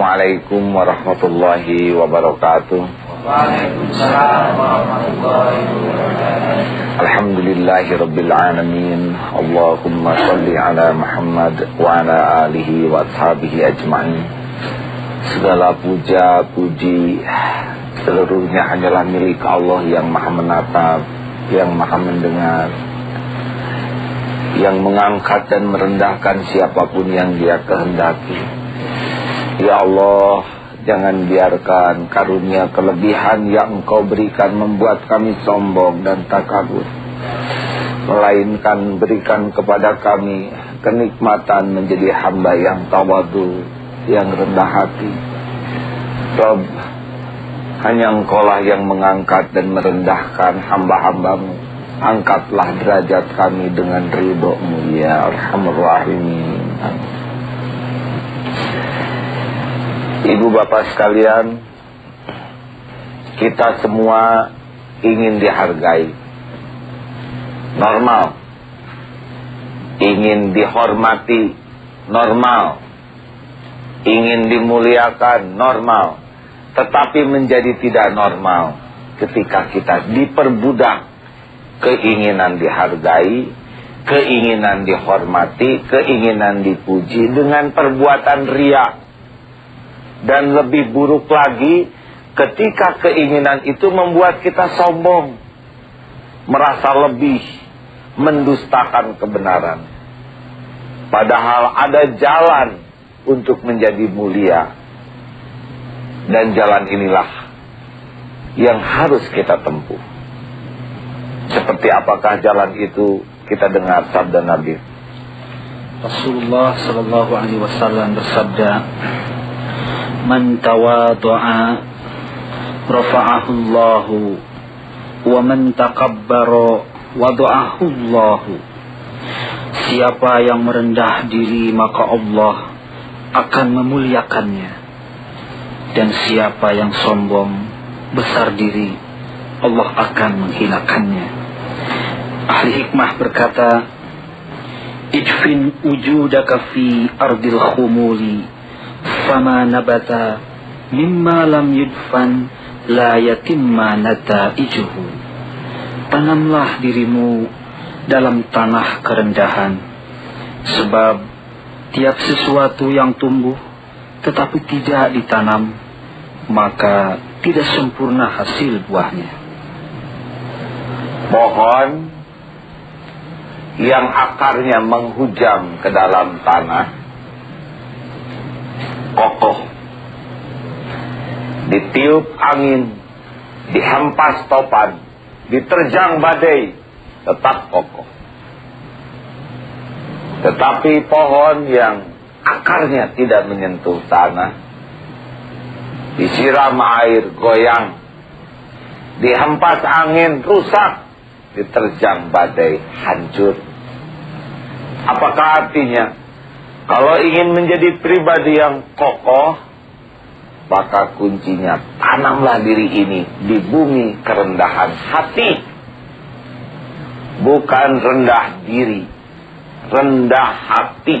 Assalamualaikum warahmatullahi wabarakatuh. Waalaikumsalam warahmatullahi wabarakatuh. Alhamdulillahi rabbil alamin. Allahumma salli ala Muhammad wa ala alihi wa ashabihi ajma'in. Segala puja puji seluruhnya hanyalah milik Allah yang maha menatap, yang maha mendengar, yang mengangkat dan merendahkan siapapun yang Dia kehendaki. Ya Allah, jangan biarkan karunia kelebihan yang Engkau berikan membuat kami sombong dan takabur, melainkan berikan kepada kami kenikmatan menjadi hamba yang tawadu, yang rendah hati. Rabb, hanya Engkau lah yang mengangkat dan merendahkan hamba-hambamu. Angkatlah derajat kami dengan ridho-Mu ya Arhamar Rahimin. Ibu bapak sekalian, kita semua ingin dihargai, normal. Ingin dihormati, normal. Ingin dimuliakan, normal. Tetapi menjadi tidak normal ketika kita diperbudak keinginan dihargai, keinginan dihormati, keinginan dipuji dengan perbuatan riya. Dan lebih buruk lagi ketika keinginan itu membuat kita sombong, merasa lebih, mendustakan kebenaran. Padahal ada jalan untuk menjadi mulia. Dan jalan inilah yang harus kita tempuh. Seperti apakah jalan itu? Kita dengar sabda Nabi. Rasulullah sallallahu alaihi wasallam bersabda, "Man tawadha'a rafa'ahu Allahu, wa man takabbara wada'ahu Allahu." Siapa yang merendah diri maka Allah akan memuliakannya, dan siapa yang sombong besar diri Allah akan menghinakannya. Ahli hikmah berkata, "Idfin wujudaka fi ardil khumuli, fama nabata mimma lam yudfan la yatimma nataijuhu." Tanamlah dirimu dalam tanah kerendahan, sebab tiap sesuatu yang tumbuh tetapi tidak ditanam, maka tidak sempurna hasil buahnya. Pohon yang akarnya menghujam ke dalam tanah, kokoh. Ditiup angin, dihempas topan, diterjang badai, tetap kokoh. Tetapi pohon yang akarnya tidak menyentuh tanah, disiram air, goyang, dihempas angin, rusak, diterjang badai, hancur. Apakah artinya? Kalau ingin menjadi pribadi yang kokoh, maka kuncinya tanamlah diri ini di bumi kerendahan hati. Bukan rendah diri, rendah hati.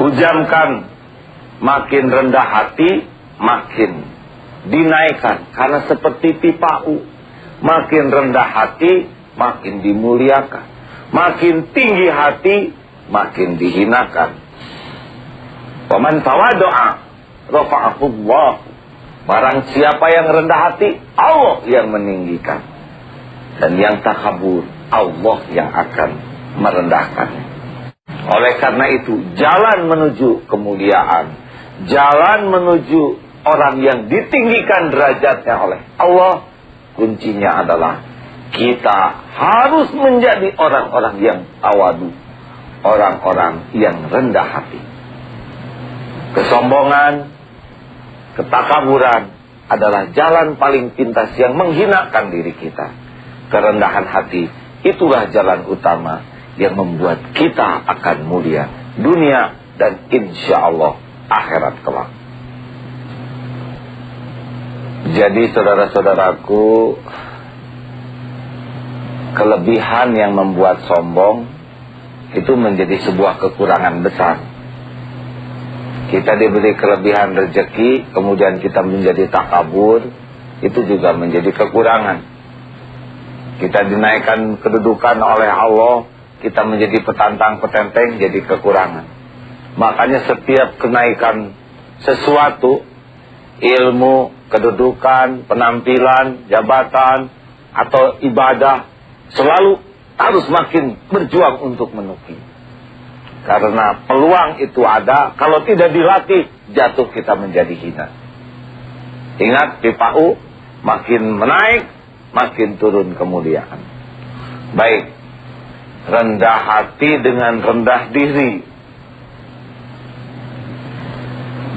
Hujamkan, makin rendah hati, makin dinaikkan. Karena seperti pipa U, makin rendah hati, makin dimuliakan. Makin tinggi hati, makin dihinakan. Wa man tawadha'a rafa'ahu Allah. Barang siapa yang rendah hati, Allah yang meninggikan. Dan yang takabur, Allah yang akan merendahkannya. Oleh karena itu, jalan menuju kemuliaan, jalan menuju orang yang ditinggikan derajatnya oleh Allah, kuncinya adalah kita harus menjadi orang-orang yang tawadu, orang-orang yang rendah hati. Kesombongan, ketakaburan adalah jalan paling pintas yang menghinakan diri kita. Kerendahan hati, itulah jalan utama yang membuat kita akan mulia dunia dan insya Allah akhirat kelak. Jadi saudara-saudaraku, kelebihan yang membuat sombong itu menjadi sebuah kekurangan besar. Kita diberi kelebihan rezeki, kemudian kita menjadi takabur, itu juga menjadi kekurangan. Kita dinaikkan kedudukan oleh Allah, kita menjadi petantang petenteng, jadi kekurangan. Makanya setiap kenaikan sesuatu, ilmu, kedudukan, penampilan, jabatan, atau ibadah, selalu harus makin berjuang untuk menukik. Karena peluang itu ada, kalau tidak dilatih, jatuh kita menjadi hina. Ingat, pipa U, makin menaik, makin turun kemuliaan. Baik, rendah hati dengan rendah diri.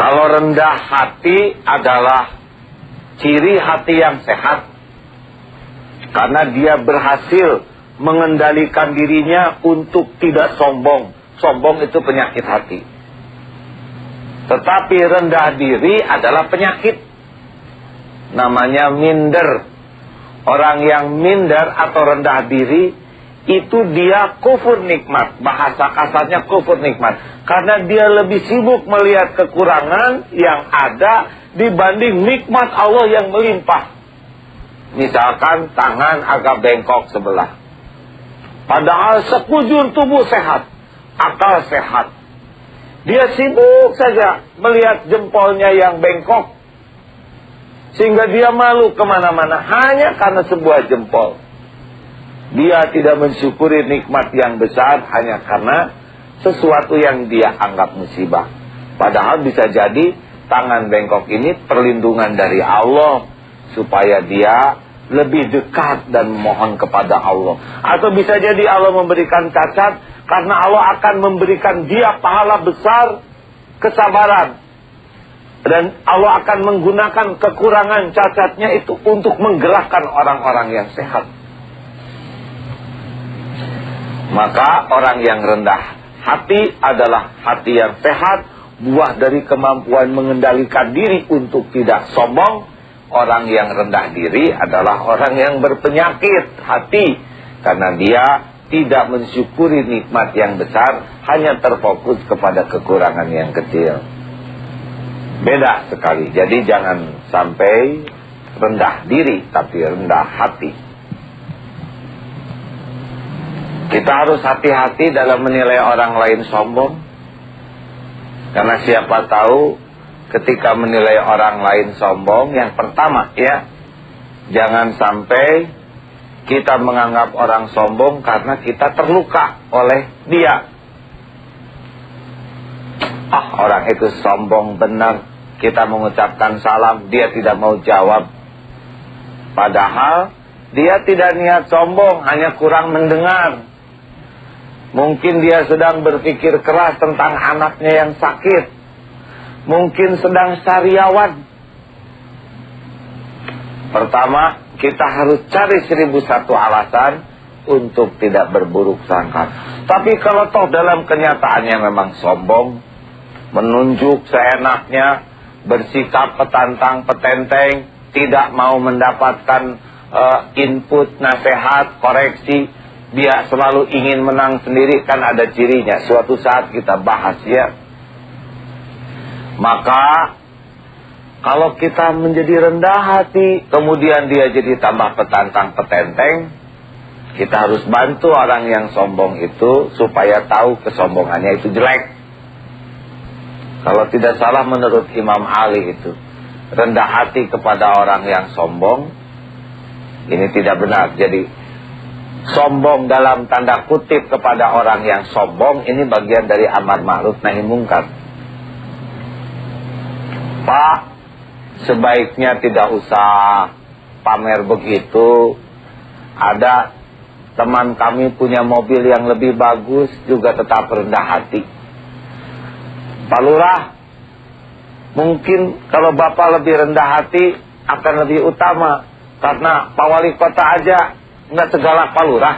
Kalau rendah hati adalah ciri hati yang sehat, karena dia berhasil mengendalikan dirinya untuk tidak sombong. Sombong itu penyakit hati. Tetapi rendah diri adalah penyakit. Namanya minder. Orang yang minder atau rendah diri, itu dia kufur nikmat. Bahasa kasarnya kufur nikmat. Karena dia lebih sibuk melihat kekurangan yang ada dibanding nikmat Allah yang melimpah. Misalkan tangan agak bengkok sebelah. Padahal sekujur tubuh sehat. Akal sehat. Dia sibuk saja melihat jempolnya yang bengkok. Sehingga dia malu kemana-mana hanya karena sebuah jempol. Dia tidak mensyukuri nikmat yang besar hanya karena sesuatu yang dia anggap musibah. Padahal bisa jadi tangan bengkok ini perlindungan dari Allah, supaya dia lebih dekat dan mohon kepada Allah. Atau bisa jadi Allah memberikan cacat, karena Allah akan memberikan dia pahala besar, kesabaran. Dan Allah akan menggunakan kekurangan cacatnya itu untuk menggerakkan orang-orang yang sehat. Maka orang yang rendah hati adalah hati yang sehat, buah dari kemampuan mengendalikan diri untuk tidak sombong. Orang yang rendah diri adalah orang yang berpenyakit hati, karena dia tidak mensyukuri nikmat yang besar, hanya terfokus kepada kekurangan yang kecil. Beda sekali. Jadi jangan sampai rendah diri, tapi rendah hati. Kita harus hati-hati dalam menilai orang lain sombong. Karena siapa tahu ketika menilai orang lain sombong, yang pertama ya, jangan sampai kita menganggap orang sombong karena kita terluka oleh dia. Orang itu sombong benar. Kita mengucapkan salam, dia tidak mau jawab. Padahal dia tidak niat sombong, hanya kurang mendengar. Mungkin dia sedang berpikir keras tentang anaknya yang sakit. Mungkin sedang sariawan. Pertama, kita harus cari 1001 alasan untuk tidak berburuk sangka. Tapi kalau toh dalam kenyataannya memang sombong, menunjuk seenaknya, bersikap petantang petenteng, tidak mau mendapatkan input, nasihat, koreksi, dia selalu ingin menang sendiri, kan ada cirinya. Suatu saat kita bahas ya. Maka kalau kita menjadi rendah hati, kemudian dia jadi tambah petantang petenteng, kita harus bantu orang yang sombong itu supaya tahu kesombongannya itu jelek. Kalau tidak salah menurut Imam Ali itu, rendah hati kepada orang yang sombong, ini tidak benar. Jadi sombong dalam tanda kutip kepada orang yang sombong, ini bagian dari amar ma'ruf nahi mungkar. Pak, sebaiknya tidak usah pamer begitu. Ada teman kami punya mobil yang lebih bagus, juga tetap rendah hati. Pak Lurah, mungkin kalau Bapak lebih rendah hati akan lebih utama, karena Pak Wali Kota aja nggak segalak Pak Lurah.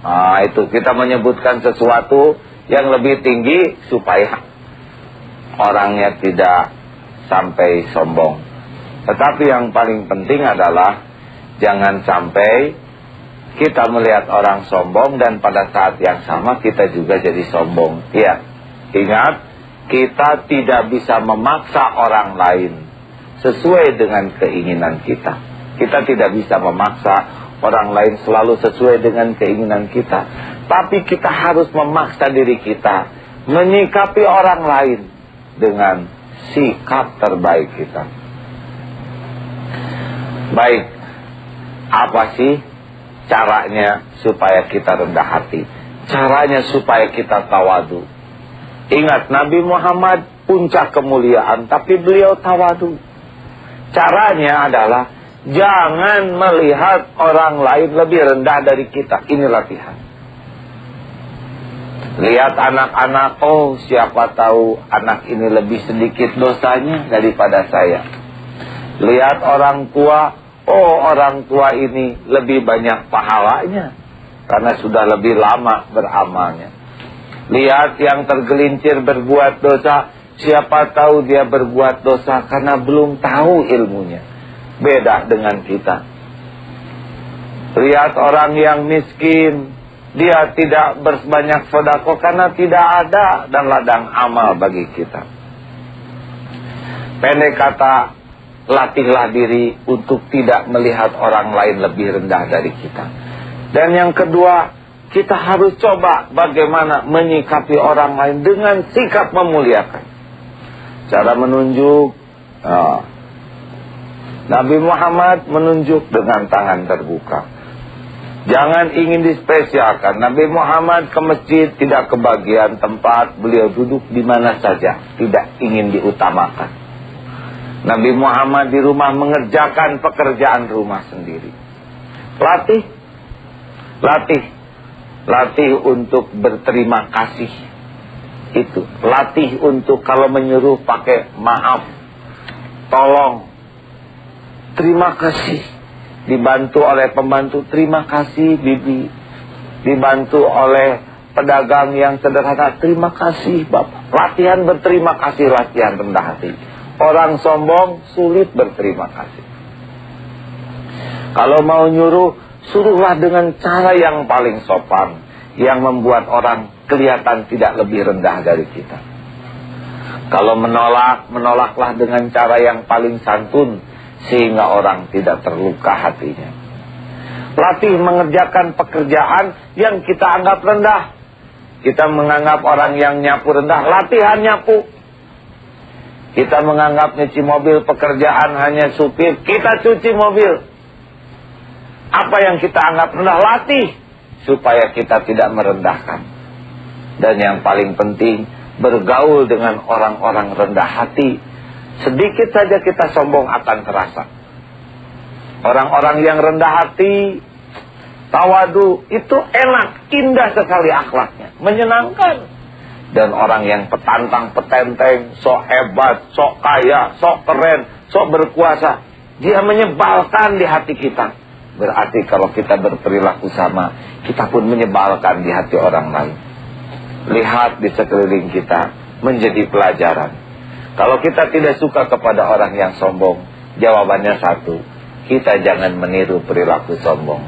Nah, itu kita menyebutkan sesuatu yang lebih tinggi supaya orangnya tidak sampai sombong. Tetapi yang paling penting adalah jangan sampai kita melihat orang sombong dan pada saat yang sama kita juga jadi sombong. Ya, ingat, kita tidak bisa memaksa orang lain sesuai dengan keinginan kita. Kita tidak bisa memaksa orang lain selalu sesuai dengan keinginan kita. Tapi kita harus memaksa diri kita menyikapi orang lain dengan sikap terbaik kita. Baik, apa sih caranya supaya kita rendah hati? Caranya supaya kita tawadu. Ingat, Nabi Muhammad puncak kemuliaan, tapi beliau tawadu. Caranya adalah jangan melihat orang lain lebih rendah dari kita. Ini latihan. Lihat anak-anak, oh siapa tahu anak ini lebih sedikit dosanya daripada saya. Lihat orang tua, oh orang tua ini lebih banyak pahalanya karena sudah lebih lama beramalnya. Lihat yang tergelincir berbuat dosa, siapa tahu dia berbuat dosa karena belum tahu ilmunya. Beda dengan kita. Lihat orang yang miskin, dia tidak berbanyak sedekah karena tidak ada dan ladang amal bagi kita. Pendek kata, latihlah diri untuk tidak melihat orang lain lebih rendah dari kita. Dan yang kedua, kita harus coba bagaimana menyikapi orang lain dengan sikap memuliakan. Cara menunjuk, Nabi Muhammad menunjuk dengan tangan terbuka. Jangan ingin dispesialkan. Nabi Muhammad ke masjid tidak kebagian tempat, beliau duduk di mana saja, tidak ingin diutamakan. Nabi Muhammad di rumah mengerjakan pekerjaan rumah sendiri. Latih untuk berterima kasih. Itu latih untuk kalau menyuruh pakai maaf, tolong, terima kasih. Dibantu oleh pembantu, terima kasih bibi. Dibantu oleh pedagang yang sederhana, terima kasih bapak. Latihan berterima kasih, latihan rendah hati. Orang sombong sulit berterima kasih. Kalau mau nyuruh, suruhlah dengan cara yang paling sopan, yang membuat orang kelihatan tidak lebih rendah dari kita. Kalau menolak, menolaklah dengan cara yang paling santun, sehingga orang tidak terluka hatinya. Latih mengerjakan pekerjaan yang kita anggap rendah. Kita menganggap orang yang nyapu rendah, latihan nyapu. Kita menganggap nyuci mobil pekerjaan hanya supir, kita cuci mobil. Apa yang kita anggap rendah, latih supaya kita tidak merendahkan. Dan yang paling penting, bergaul dengan orang-orang rendah hati. Sedikit saja kita sombong akan terasa. Orang-orang yang rendah hati, tawadu, itu enak, indah sekali akhlaknya, menyenangkan. Dan orang yang petantang, petenteng, sok hebat, sok kaya, sok keren, sok berkuasa, dia menyebalkan di hati kita. Berarti kalau kita berperilaku sama, kita pun menyebalkan di hati orang lain. Lihat di sekeliling kita, menjadi pelajaran. Kalau kita tidak suka kepada orang yang sombong, jawabannya satu, kita jangan meniru perilaku sombong.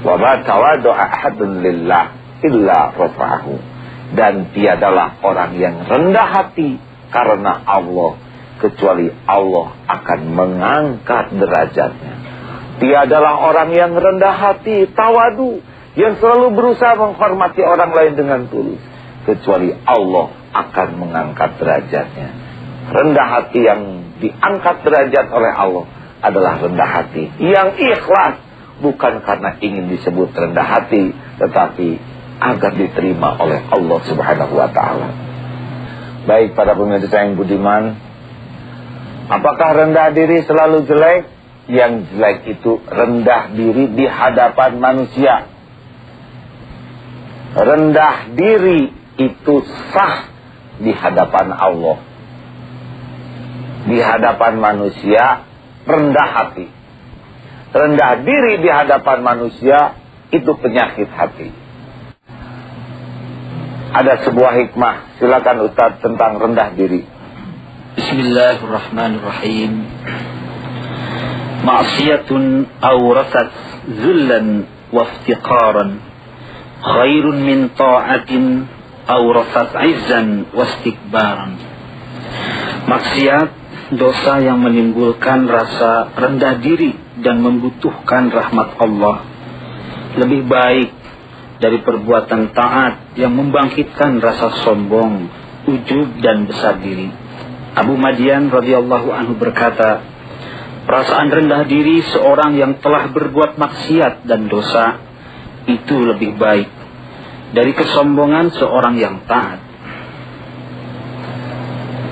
Wa ma tawadu'a ahadun lillah illa rafa'ahu. Dan tiadalah orang yang rendah hati karena Allah, kecuali Allah akan mengangkat derajatnya. Tiadalah orang yang rendah hati, tawadu, yang selalu berusaha menghormati orang lain dengan tulus, kecuali Allah akan mengangkat derajatnya. Rendah hati yang diangkat derajat oleh Allah adalah rendah hati yang ikhlas, bukan karena ingin disebut rendah hati, tetapi agar diterima oleh Allah Subhanahu wa ta'ala. Baik para pemirsa yang budiman, apakah rendah diri selalu jelek? Yang jelek itu rendah diri di hadapan manusia. Rendah diri itu sah di hadapan Allah. Di hadapan manusia rendah hati. Rendah diri di hadapan manusia itu penyakit hati. Ada sebuah hikmah, silakan Ustaz, tentang rendah diri. Bismillahirrahmanirrahim. Ma'siyatun awrasat zullan وافتقارا خير من طاعة أورثت عزا واستكبارا. Maksiat, dosa yang menimbulkan rasa rendah diri dan membutuhkan rahmat Allah, lebih baik dari perbuatan taat yang membangkitkan rasa sombong, ujub dan besar diri. Abu Madian radhiyallahu anhu berkata, perasaan rendah diri seorang yang telah berbuat maksiat dan dosa itu lebih baik dari kesombongan seorang yang taat.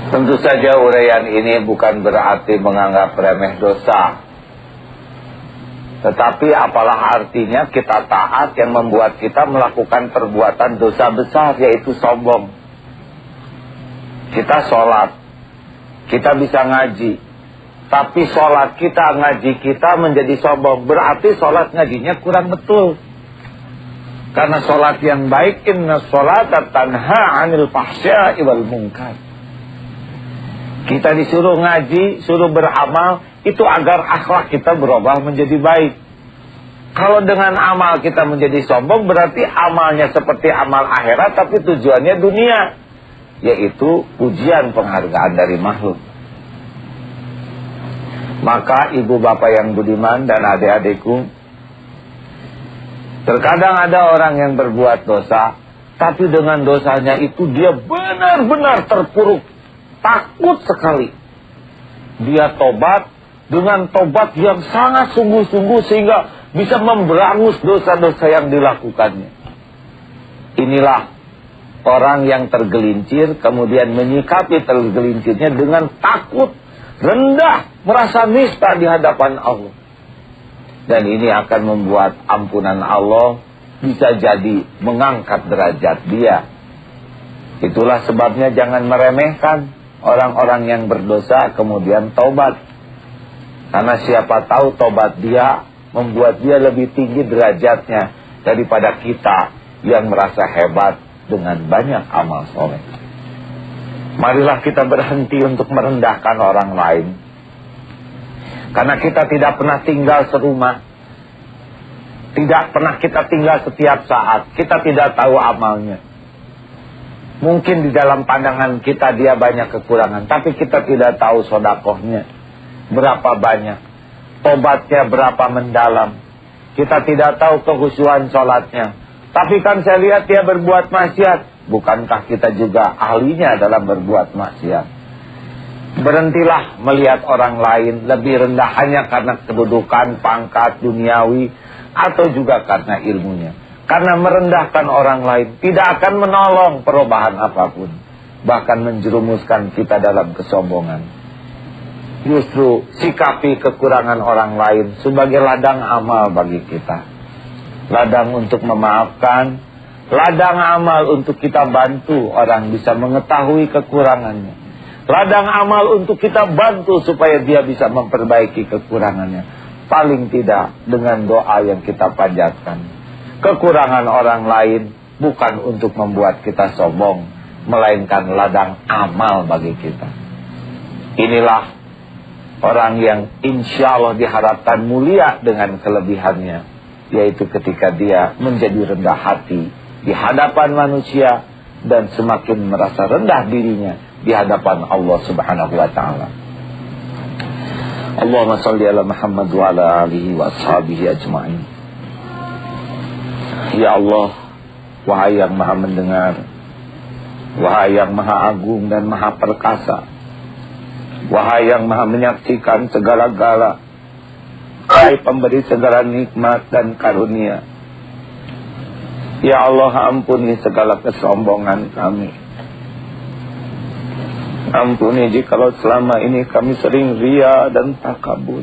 Tentu saja uraian ini bukan berarti menganggap remeh dosa. Tetapi apalah artinya kita taat yang membuat kita melakukan perbuatan dosa besar, yaitu sombong. Kita sholat, kita bisa ngaji, tapi sholat kita, ngaji kita menjadi sombong. Berarti sholat ngajinya kurang betul. Karena sholat yang baik, inna sholata tanha anil fahsya'i wal munkar. Kita disuruh ngaji, suruh beramal, itu agar akhlak kita berubah menjadi baik. Kalau dengan amal kita menjadi sombong, berarti amalnya seperti amal akhirat, tapi tujuannya dunia, yaitu pujian penghargaan dari makhluk. Maka ibu bapak yang budiman dan adik-adikku, terkadang ada orang yang berbuat dosa, tapi dengan dosanya itu dia benar-benar terpuruk, takut sekali. Dia tobat dengan tobat yang sangat sungguh-sungguh sehingga bisa memberangus dosa-dosa yang dilakukannya. Inilah orang yang tergelincir, kemudian menyikapi tergelincirnya dengan takut, rendah, merasa nista di hadapan Allah. Dan ini akan membuat ampunan Allah bisa jadi mengangkat derajat dia. Itulah sebabnya jangan meremehkan orang-orang yang berdosa kemudian taubat. Karena siapa tahu taubat dia membuat dia lebih tinggi derajatnya daripada kita yang merasa hebat dengan banyak amal soleh. Marilah kita berhenti untuk merendahkan orang lain. Karena kita tidak pernah tinggal serumah, tidak pernah kita tinggal setiap saat, kita tidak tahu amalnya. Mungkin di dalam pandangan kita dia banyak kekurangan, tapi kita tidak tahu sodakohnya berapa banyak, tobatnya berapa mendalam. Kita tidak tahu kehusuan sholatnya. Tapi kan saya lihat dia berbuat maksiat. Bukankah kita juga ahlinya dalam berbuat maksiat? Berhentilah melihat orang lain lebih rendah hanya karena kedudukan, pangkat, duniawi, atau juga karena ilmunya. Karena merendahkan orang lain tidak akan menolong perubahan apapun, bahkan menjerumuskan kita dalam kesombongan. Justru sikapi kekurangan orang lain sebagai ladang amal bagi kita. Ladang untuk memaafkan, ladang amal untuk kita bantu orang bisa mengetahui kekurangannya. Ladang amal untuk kita bantu supaya dia bisa memperbaiki kekurangannya. Paling tidak dengan doa yang kita panjatkan. Kekurangan orang lain bukan untuk membuat kita sombong, melainkan ladang amal bagi kita. Inilah orang yang insya Allah diharapkan mulia dengan kelebihannya, yaitu ketika dia menjadi rendah hati di hadapan manusia dan semakin merasa rendah dirinya di hadapan Allah Subhanahu wa taala. Allahumma shalli ala Muhammad wa ala alihi wa ashabihi ajma'in. Ya Allah, wahai yang maha mendengar, wahai yang maha agung dan maha perkasa, wahai yang maha menyaksikan segala-gala, wahai pemberi segala nikmat dan karunia, ya Allah, ampuni segala kesombongan kami. Ampuni jikalau selama ini kami sering ria dan takabur.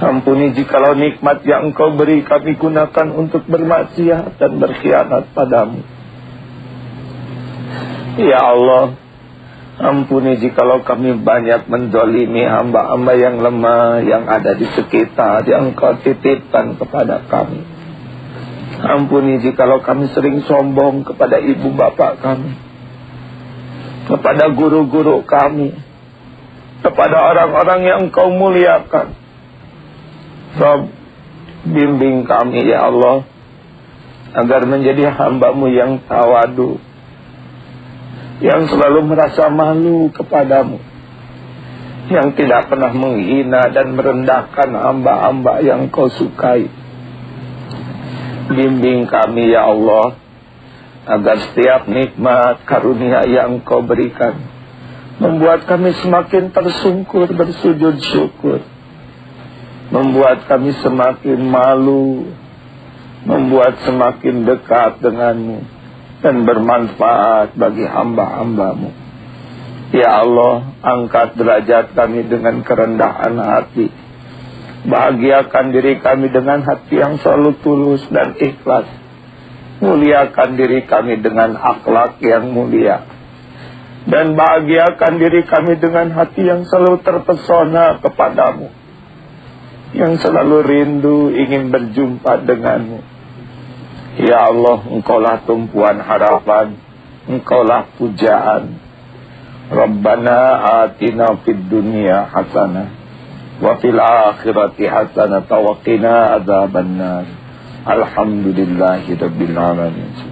Ampuni jikalau nikmat yang Engkau beri kami gunakan untuk bermaksiat dan berkhianat padamu. Ya Allah, ampuni jikalau kami banyak menzalimi hamba-hamba yang lemah yang ada di sekitar yang Engkau titipkan kepada kami. Ampuni jikalau kami sering sombong kepada ibu bapak kami, kepada guru-guru kami, kepada orang-orang yang Engkau muliakan. Rabb, Bimbing kami ya Allah, agar menjadi hamba-Mu yang tawadu, yang selalu merasa malu kepadamu, yang tidak pernah menghina dan merendahkan hamba-hamba yang Kau sukai. Bimbing kami ya Allah, agar setiap nikmat karunia yang Kau berikan membuat kami semakin tersungkur bersujud syukur, membuat kami semakin malu, membuat semakin dekat denganmu, dan bermanfaat bagi hamba-hamba-Mu. Ya Allah, angkat derajat kami dengan kerendahan hati. Bahagiakan diri kami dengan hati yang selalu tulus dan ikhlas. Muliakan diri kami dengan akhlak yang mulia. Dan bahagiakan diri kami dengan hati yang selalu terpesona kepadamu, yang selalu rindu ingin berjumpa denganmu. Ya Allah, Engkaulah tumpuan harapan, Engkaulah pujaan. Rabbana atina fid dunya hasanah wa fil akhirati hasanah wa qina adzabannar. Alhamdulillahi rabbil alamin.